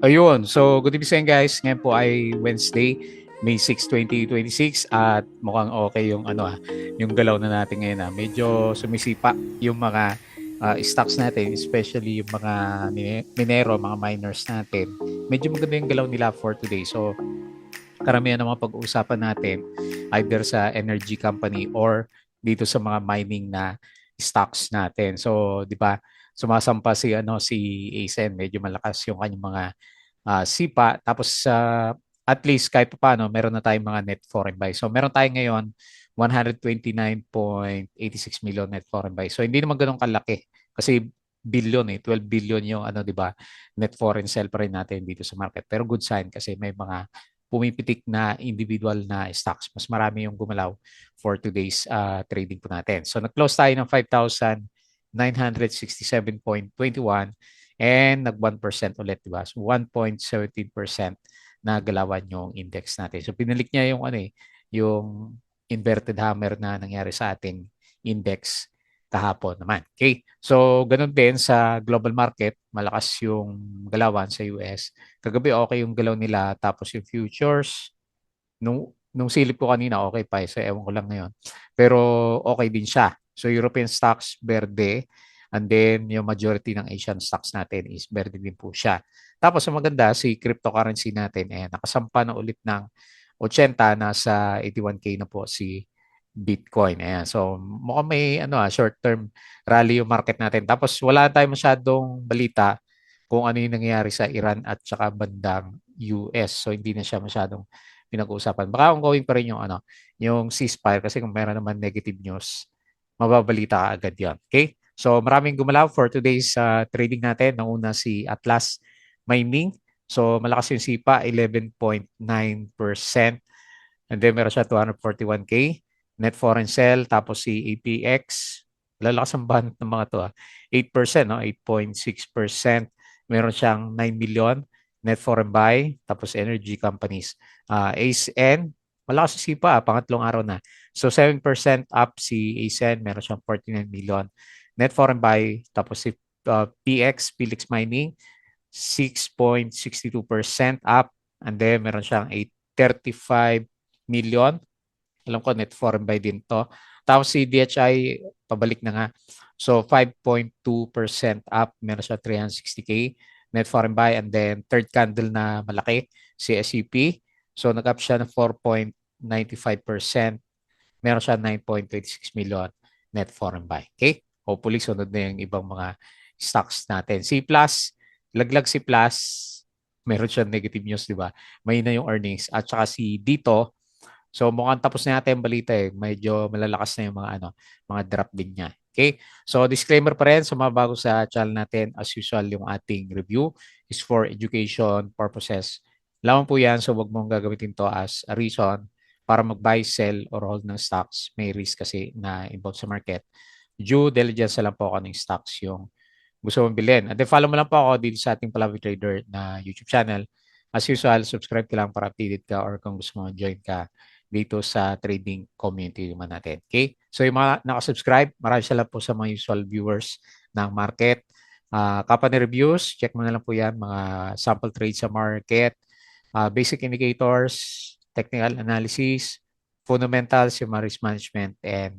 Ayun. So, good evening sa inyo guys. Ngayon po ay Wednesday, May 6, 2026 at mukhang okay yung yung galaw na natin ngayon. Medyo sumisipa yung mga stocks natin, especially yung mga minero, mga miners natin. Medyo maganda yung galaw nila for today. So, karamihan ng mga pag-uusapan natin either sa energy company or dito sa mga mining na stocks natin. So, 'di ba? Sumasampa si ASEN, medyo malakas yung kanyang mga sipa. Tapos at least kahit pa paano, meron na tayong mga net foreign buy. So meron tayo ngayon 129.86 million net foreign buy. So hindi naman ganun kalaki kasi billion 12 billion yung 'di ba, net foreign sell pa rin natin dito sa market. Pero good sign kasi may mga pumipitik na individual na stocks. Mas marami yung gumalaw for today's trading po natin. So nag-close tayo ng 5,967.21 and nag 1% ulit, di ba? So 1.17% na galawan yung index natin. So pinalik niya yung yung inverted hammer na nangyari sa ating index kahapon naman. Okay? So ganun din sa global market, malakas yung galawan sa US. Kagabi okay yung galaw nila, tapos yung futures nung silip ko kanina okay pa, so ewan ko lang ngayon. Pero okay din siya. So European stocks berde, and then yung majority ng Asian stocks natin is berde din po siya. Tapos ang maganda, si cryptocurrency natin nakasampa na ulit ng 80, nasa 81K na po si Bitcoin. Ayan. So mukhang may short-term rally yung market natin. Tapos wala tayong masyadong balita kung ano yung nangyayari sa Iran at saka bandang US. So hindi na siya masyadong pinag-uusapan. Baka ongoing pa rin yung ceasefire kasi kung meron naman negative news, mababalita ka agad yan. Okay? So maraming gumalaw for today's trading natin. Nauna si Atlas Mining. So malakas yung sipa, 11.9%. And then meron siya 241K. Net foreign sell. Tapos si APX. Lalakas ang banat ng mga to. 8%, no? 8.6%. Meron siyang 9 million net foreign buy. Tapos energy companies. ACN, malakas yung sipa, pangatlong araw na. So 7% up si ACN. Meron siyang 49 million net foreign buy. Tapos si PX, Felix Mining, 6.62% up. And then meron siyang 835 million. Alam ko net foreign buy din to. Tapos si DHI, pabalik na nga. So 5.2% up. Meron siya 360K net foreign buy. And then third candle na malaki, si SCP. So nag-up siya ng 4.95%. Meron siya 9.26 million net foreign buy. Okay? Hopefully sunod na yung ibang mga stocks natin. Si Plus, laglag si Plus. Meron siya negative news, di ba? May na yung earnings. At saka si Dito, so mukhang tapos na yata yung balita eh. Medyo malalakas na yung mga drop din niya. Okay? So disclaimer pa rin sa mga bago sa channel natin, as usual, yung ating review is for education purposes. Lamang po yan, so wag mong gagamitin to as a reason para mag-buy, sell, or hold ng stocks. May risk kasi na involved sa market. Due diligence na lang po ako ng stocks yung gusto mong bilhin. At then follow mo lang po ako dito sa ating Palavi Trader na YouTube channel. As usual, subscribe ka lang para updated ka, or kung gusto mo join ka dito sa trading community naman natin. Okay? So yung mga nakasubscribe, maraming salamat po sa mga usual viewers ng market. Company reviews, check mo na lang po yan, mga sample trades sa market, basic indicators, technical analysis, fundamentals, yung mga risk management, and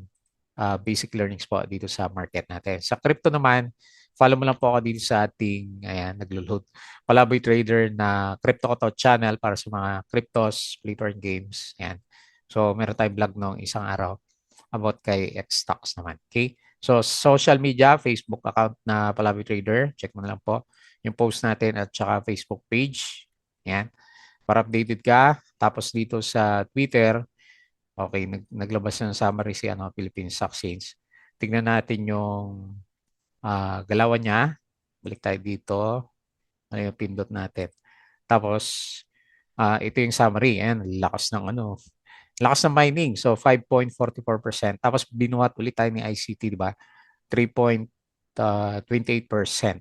basic learnings po dito sa market natin. Sa crypto naman, follow mo lang po ako dito sa ating, ayan, naglo-load, Palaboy Trader na Crypto Koto channel para sa mga cryptos, play to earn games. Ayan. So, meron tayong vlog nung isang araw about kay X-Stocks naman. Okay? So, social media, Facebook account na Palaboy Trader. Check mo na lang po yung post natin at saka Facebook page. Ayan. Para updated ka. Tapos dito sa Twitter, okay, naglabas na ng summary si Philippine Stock Exchange. Tignan natin yung galawan niya. Balik tayo dito. Ano yung pindot natin. Tapos, ito yung summary. Ayan, lakas ng mining. So, 5.44%. Tapos, binuhat ulit tayo ni ICT, di ba? 3.28%.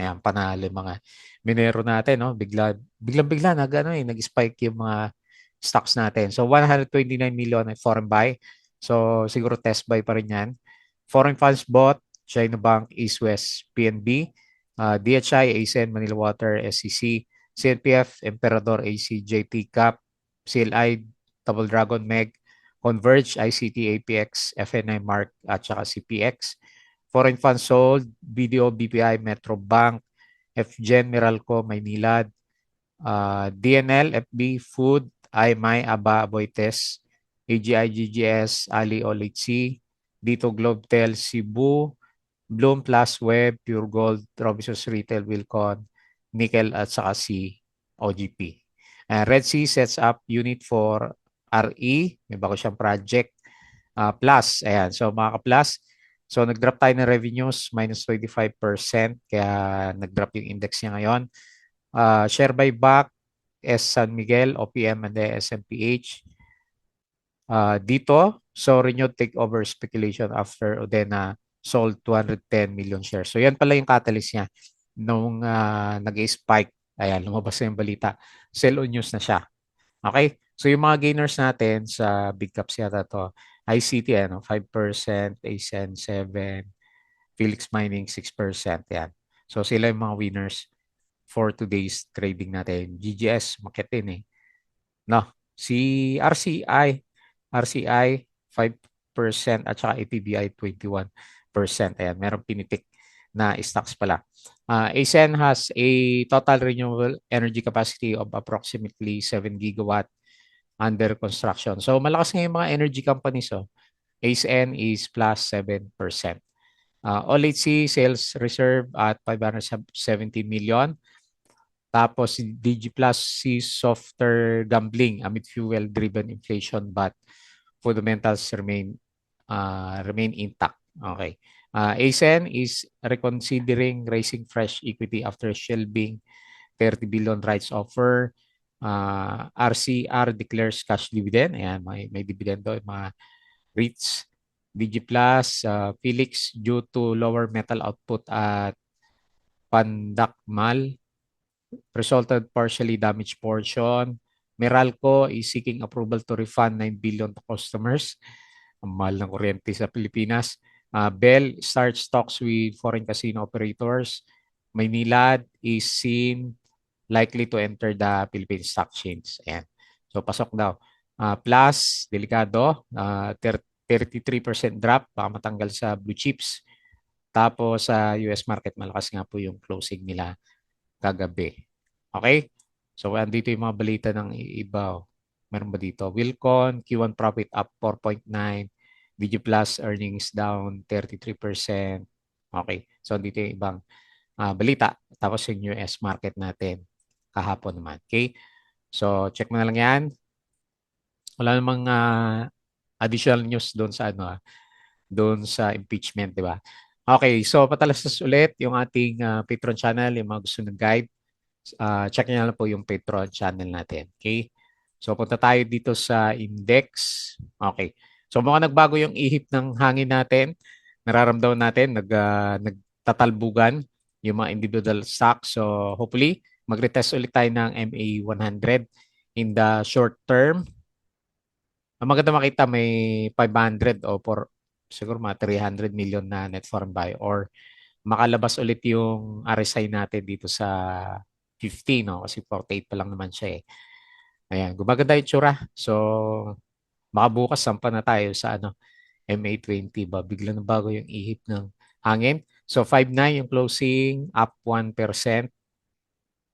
Ayan, panalo yung mga minero natin, no? Biglang-bigla nag-spike yung mga stocks natin. So, 129 million at foreign buy. So, siguro test buy pa rin yan. Foreign funds bought, China Bank, East West, PNB, DHI, ASEAN, Manila Water, SCC, CNPF, Emperador AC, JT Cap, CLI, Double Dragon Meg, Converge, ICT, APX, FNI Mark, at saka CPX. Foreign funds sold, BDO, BPI, Metro Bank, FGen, Meralco, Maynilad, DNL, FB, Food, IMI, ABA, Aboites, AGI, GGS, Ali, OLHC, Dito, Globtel, Cebu, Bloom Plus Web, Pure Gold, Robinsons Retail, Wilcon, Nickel at saka si OGP. Red Sea sets up unit for RE, may bago siyang project. Plus, ayan. So mga ka-plus, so nag-drop tayo ng revenues, minus 25%, kaya nag-drop yung index niya ngayon. Share buyback, S San Miguel, OPM and the SMPH. Dito, so renewed takeover speculation after Odena sold 210 million shares. So yan pala yung catalyst niya nung nag-spike. Ayan, lumabas na yung balita. Sell on news na siya. Okay? So yung mga gainers natin sa big caps yata to, ICT, ano, 5%, ASEN 7, Felix Mining 6%. Yan. So sila yung mga winners for today's trading natin. GGS, market din eh. No, si RCI 5% at saka APBI 21%. Ayan, merong pinitik na stocks pala. ASEN has a total renewable energy capacity of approximately 7 gigawatt under construction. So malakas nga yung mga energy companies. Oh. ASEN is plus 7%. OLHC sales reserve at 570 million. Tapos si DigiPlus sees softer gambling amid fuel-driven inflation but fundamentals remain intact. Okay. ASEN is reconsidering raising fresh equity after shelving 30 billion rights offer. RCR declares cash dividend. Ayan, may dividend doon, mga REITs. DigiPlus, Felix due to lower metal output at Pandakmal resulted partially damaged portion. Meralco is seeking approval to refund 9 billion to customers. Ang mahal ng kuryente sa Pilipinas. Bell starts talks with foreign casino operators. Maynilad is seen likely to enter the Philippine stock exchange. Ayan. So pasok daw. Plus, delikado, 33% drop, baka matanggal sa blue chips. Tapos sa US market, malakas nga po yung closing nila kagabi. Okay? So, andito yung mga balita ng iba. Meron ba dito? Wilcon, Q1 profit up 4.9. DigiPlus earnings down 33%. Okay. So, andito yung ibang balita. Tapos yung US market natin kahapon naman. Okay? So, check mo na lang yan. Wala namang additional news doon sa doon sa impeachment, di ba? Okay, so patalastas ulit yung ating Patreon channel, yung mga gusto ng guide. Check nyo lang po yung Patreon channel natin. Okay? So, punta tayo dito sa index. Okay. So, mukhang nagbago yung ihip ng hangin natin. Nararamdaman natin, nagtatalbugan yung mga individual stocks. So, hopefully, mag-retest ulit tayo ng MA100 in the short term. Ang maganda makita may 500 o siguro mga 300 million na net foreign buy or makalabas ulit yung RSI natin dito sa 50, no? Kasi 48 pa lang naman siya eh. Ayan, gumaganda yung tsura. So, baka bukas sampa na tayo sa MA20 ba? Bigla na bago yung ihip ng hangin. So, 5.9 yung closing, up 1%.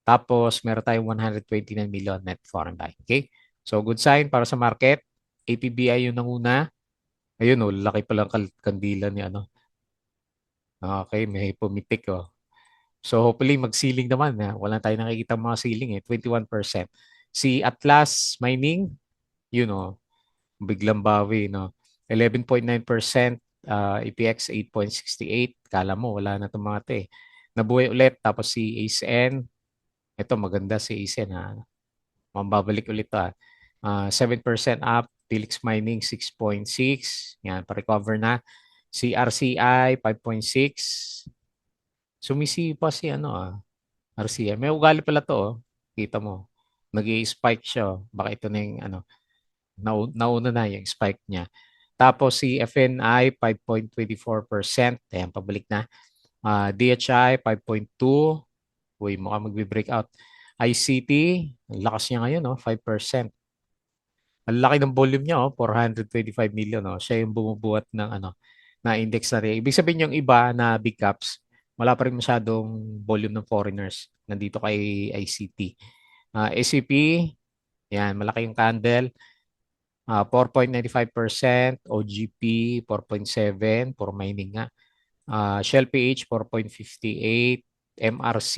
Tapos, meron tayong 129 million net foreign buy. Okay? So, good sign para sa market. APBI yung nanguna. Ayun, oh, laki palang kandila ni Okay, may pumitik, oh. So hopefully mag-ceiling naman. Wala tayong nakikita mga ceiling eh. 21%. Si Atlas Mining, biglang bawi. No? 11.9%. EPX 8.68. Kala mo, wala na itong mga ito eh. Nabuhay ulit. Tapos si ACN. Ito maganda si ACN ha. Mambabalik ulit ha. 7% up. Felix Mining 6.6. Yan, pa-recover na. Si RCI 5.6. Sumisipa si RCI. May ugali pala to, oh. Kita mo. Nag-i-spike siya. Baka ito na yung nauna na yung spike niya. Tapos si FNI 5.24%. Ayan, pabalik na. DHI 5.2. Uy, mukhang magbe-breakout. ICT, ang lakas niya ngayon, no? 5%. Ang laki ng volume niya, 425 million, no? Siya yung bumubuhat ng na index natin. Ibig sabihin yung iba na big caps, wala pa rin masyadong volume ng foreigners nandito kay ICT. SCP, yan, malaki yung candle. 4.95%, OGP 4.7, for mining nga. Shell PH 4.58, MRC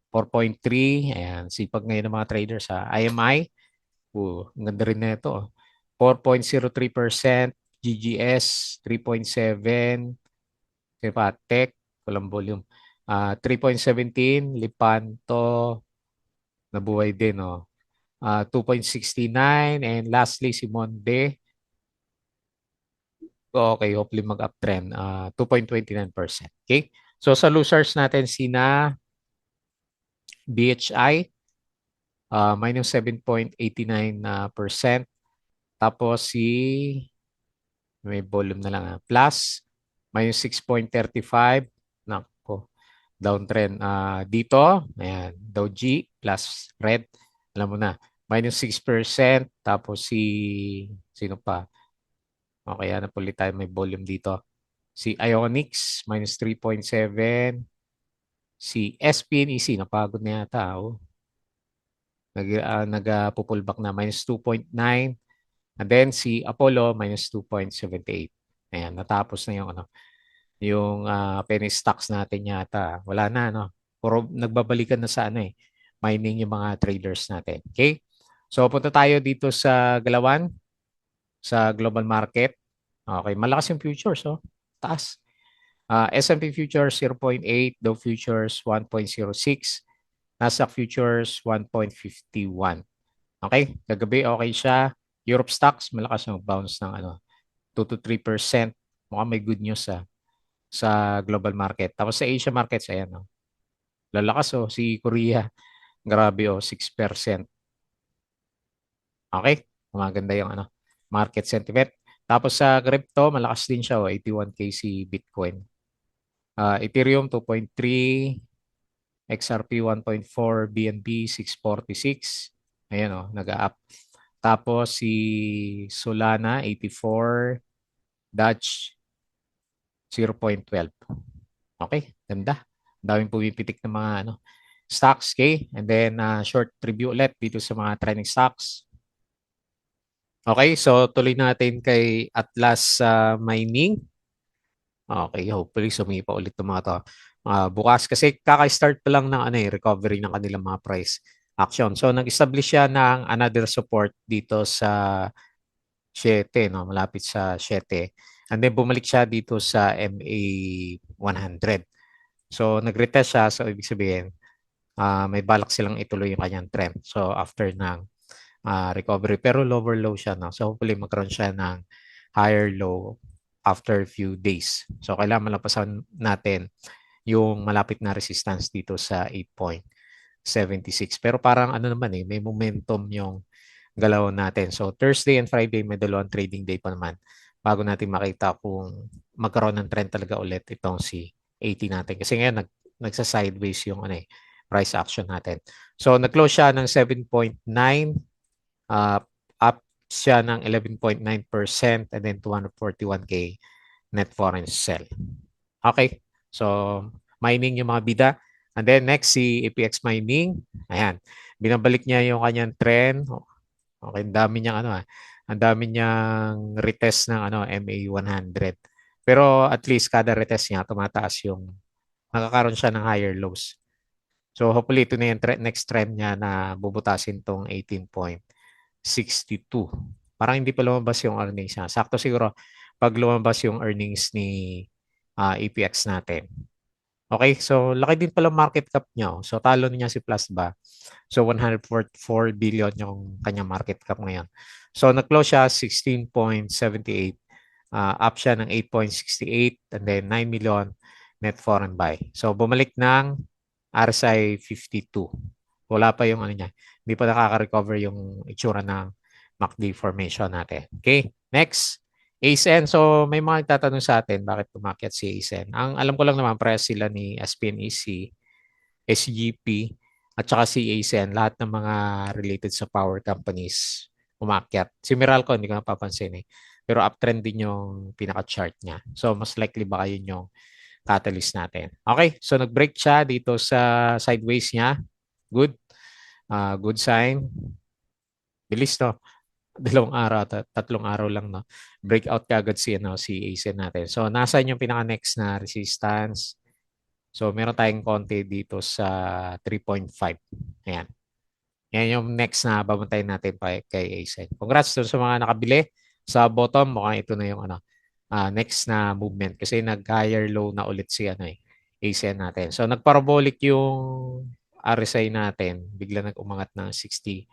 4.3. Ayan, sipag ngayon ng mga traders sa IMI. Ang ganda rin na ito. 4.03%, GGS 3.7, kaya pa, Tech, walang volume. 3.17, Lipanto, nabuhay din, 2.69, and lastly, si Monde. Okay, hopefully mag-uptrend. 2.29%. Okay? So sa losers natin, sina BHI, minus 7.89%. Tapos may volume na lang. Plus, minus 6.35. Nako, downtrend. Dito, ayan, Dow G plus red. Alam mo na, minus 6%. Tapos sino pa? Okay, hanap ulit tayo, may volume dito. Si Ionix, minus 3.7. Si SPNEC, napagod na yata. Nag-pullback na, minus 2.9. And then si Apollo, minus 2.78. Ayan, natapos na yung penny stocks natin yata. Wala na, no? Puro nagbabalikan na sa mining yung mga traders natin. Okay? So, punta tayo dito sa Galawan, sa global market. Okay, malakas yung futures, taas. S&P futures 0.8, Dow futures 1.06, Nasdaq futures 1.51. Okay, kagabi okay siya. Europe stocks malakas yung bounce ng 2 to 3%. Mukhang may good news sa global market. Tapos sa Asia markets, ayan, lalakas, si Korea. Grabe, 6%. Okay, maganda yung market sentiment. Tapos sa crypto, malakas din siya, 81K si Bitcoin. Ethereum 2.3, XRP 1.4, BNB 646. Ayan, nag-up. Tapos si Solana 84, Dutch 0.12. Okay, ganda. Daming pumipitik ng mga stocks, okay? And then short review ulit dito sa mga trending stocks. Okay, so tuloy natin kay Atlas Mining. Okay, hopefully sumipa ulit itong mga to. Bukas kasi kaka-start pa lang ng recovery ng kanilang mga price action. So nag-establish siya ng another support dito sa 7, no, malapit sa 7. And then bumalik siya dito sa MA 100. So nag-retest siya, so ibig sabihin may balak silang ituloy yung kanyang trend. So after ng recovery, pero lower low siya, no? So hopefully magkaroon siya ng higher low after few days. So kailangan malampasan natin yung malapit na resistance dito sa 8.76. Pero parang naman may momentum yung galaw natin. So Thursday and Friday may dalawang trading day pa naman bago natin makita kung magkaroon ng trend talaga ulit itong si 80 natin. Kasi ngayon nagsa-sideways yung price action natin. So nag-close siya ng 7.9, up siya ng 11.9%, and then 241K net foreign sell. Okay. So mining yung mga bida. And then next si APX Mining. Ayan. Binabalik niya yung kanyang trend. Okay, ang dami niyang ang dami niyang retest ng MA 100. Pero at least kada retest niya tumataas yung nakakaroon siya ng higher lows. So hopefully ito na yung next trend niya na bubutasin tong 18.62. Parang hindi pa lumabas yung earnings niya. Sakto siguro pag lumabas yung earnings ni APX natin. Okay, so laki din pala market cap niya. So talo niya si Plasba. So 144 billion yung kanyang market cap ngayon. So nag-close siya 16.78, up siya ng 8.68, and then 9 million net foreign buy. So bumalik ng RSI 52. Wala pa yung niya. Hindi pa nakaka-recover yung itsura ng MACD formation natin. Okay, next. ASEN. So may mga nagtatanong sa atin bakit tumakyat si ASEN. Ang alam ko lang naman parehas sila ni SPNEC, SGP. at saka si ASEAN, lahat ng mga related sa power companies umakyat. Si Meralco, hindi ko napapansin eh. Pero uptrend din yung pinaka-chart niya. So, mas likely baka yun yung catalyst natin. Okay, so nag-break siya dito sa sideways niya. Good. Good sign. Bilis to. Dalawang araw, tatlong araw lang, no? Breakout kagad si ASEAN natin. So, nasa yung pinaka-next na resistance. So, meron tayong konti dito sa 3.5. Ayan. Yan yung next na babantayin natin pa kay ASEAN. Congrats dun sa mga nakabili sa bottom. Mukhang ito na yung next na movement kasi nag-higher low na ulit si ASEAN natin. So, nagparabolic yung RSI natin. Bigla nag-umangat ng 67.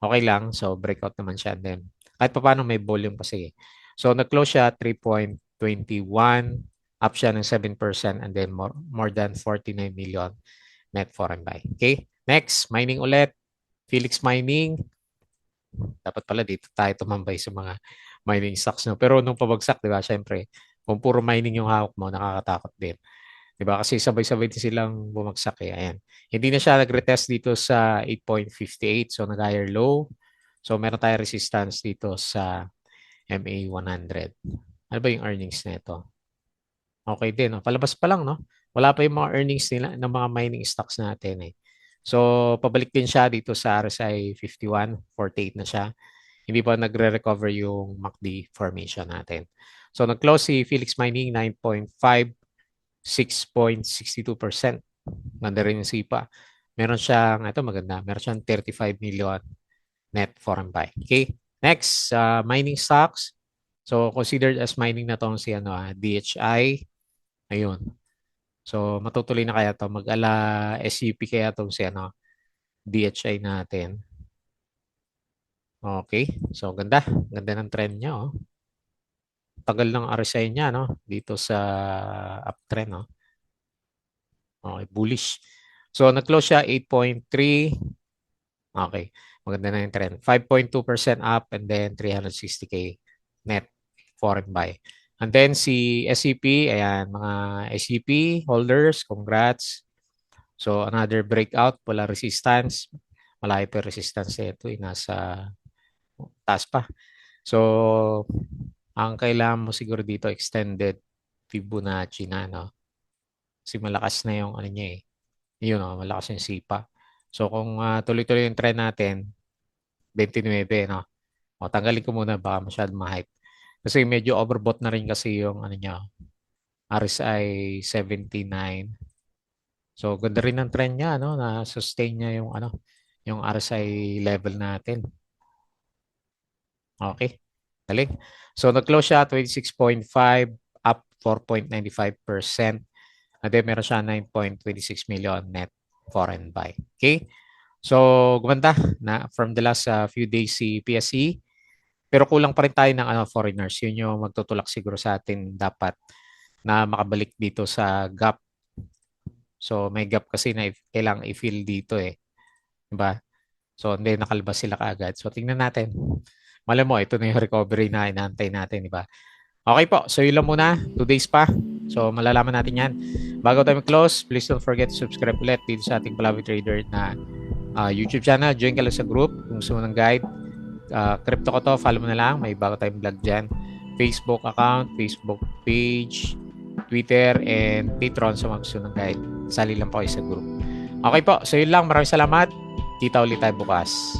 Okay lang. So, breakout naman siya. And then, kahit pa paano may volume kasi. So, nag-close siya 3.21. Up siya ng 7% and then more than 49 million net foreign buy. Okay? Next, mining ulit. Felix Mining. Dapat pala dito tayo tumambay sa mga mining stocks. No? Pero nung pabagsak, di ba, syempre, kung puro mining yung hawak mo, nakakatakot din. Di ba? Kasi sabay-sabay din silang bumagsak eh. Ayan. Hindi na siya nag-retest dito sa 8.58. So, nag-higher low. So, meron tayo resistance dito sa MA100. Ano ba yung earnings nito? Okay din. No? Palabas pa lang, no? Wala pa yung mga earnings nila ng mga mining stocks natin eh. So, pabalik din siya dito sa RSI 51, 48 na siya. Hindi pa nagre-recover yung MACD formation natin. So, nag-close si Felix Mining 9.5, 6.62%. Ganda rin yung sipa. Meron siyang, ito maganda, meron siyang 35 million net foreign buy. Okay? Next, mining stocks. So, considered as mining na tong si DHI. Ayun. So, matutuloy na kaya to mag-ala SUP kaya tong si DHI natin. Okay. So, ganda. Ganda ng trend niya, oh. Tagal ng RSI niya, no? Dito sa uptrend, no? Okay, bullish. So, nag-close siya 8.3. Okay. Maganda na yung trend. 5.2% up and then 360K net foreign buy. And then si SCP, ayan, mga SCP holders, congrats. So, another breakout, wala resistance. Malayo pa resistance ito, nasa taas pa. So, ang kailangan mo siguro dito, extended Fibonacci na, no? Kasi malakas na yung niya eh. Yun, malakas yung sipa. So, kung tuloy-tuloy yung trend natin, 29, no? O, tanggalin ko muna, baka masyadong ma-hype. Kasi medyo overbought na rin kasi yung niya, RSI 79. So, ganda rin ang trend niya, no? Na-sustain niya yung yung RSI level natin. Okay. Galing. So, nag-close siya 26.5, up 4.95%. And then, meron siya 9.26 million net foreign buy. Okay. So, gumanda na from the last few days si PSE. Pero kulang pa rin tayo ng foreigners. Yun yung magtutulak siguro sa atin dapat na makabalik dito sa gap. So, may gap kasi na kailangang i-fill dito eh. Diba? So, hindi nakalabas sila kaagad. So, tingnan natin. Malam mo, ito na yung recovery na inaantay natin, di ba? Okay po, so yun lang muna. 2 days pa. So, malalaman natin yan. Bago tayo close, please don't forget to subscribe ulit dito sa ating Palawi Trader na YouTube channel. Join ka lang sa group kung gusto mo ng guide. Crypto ko to, follow mo na lang. May bago tayong vlog dyan. Facebook account, Facebook page, Twitter, and Patreon sa mga gusto ng guide. Sali lang po kayo sa group. Okay po, so yun lang. Maraming salamat. Kita ulit tayo bukas.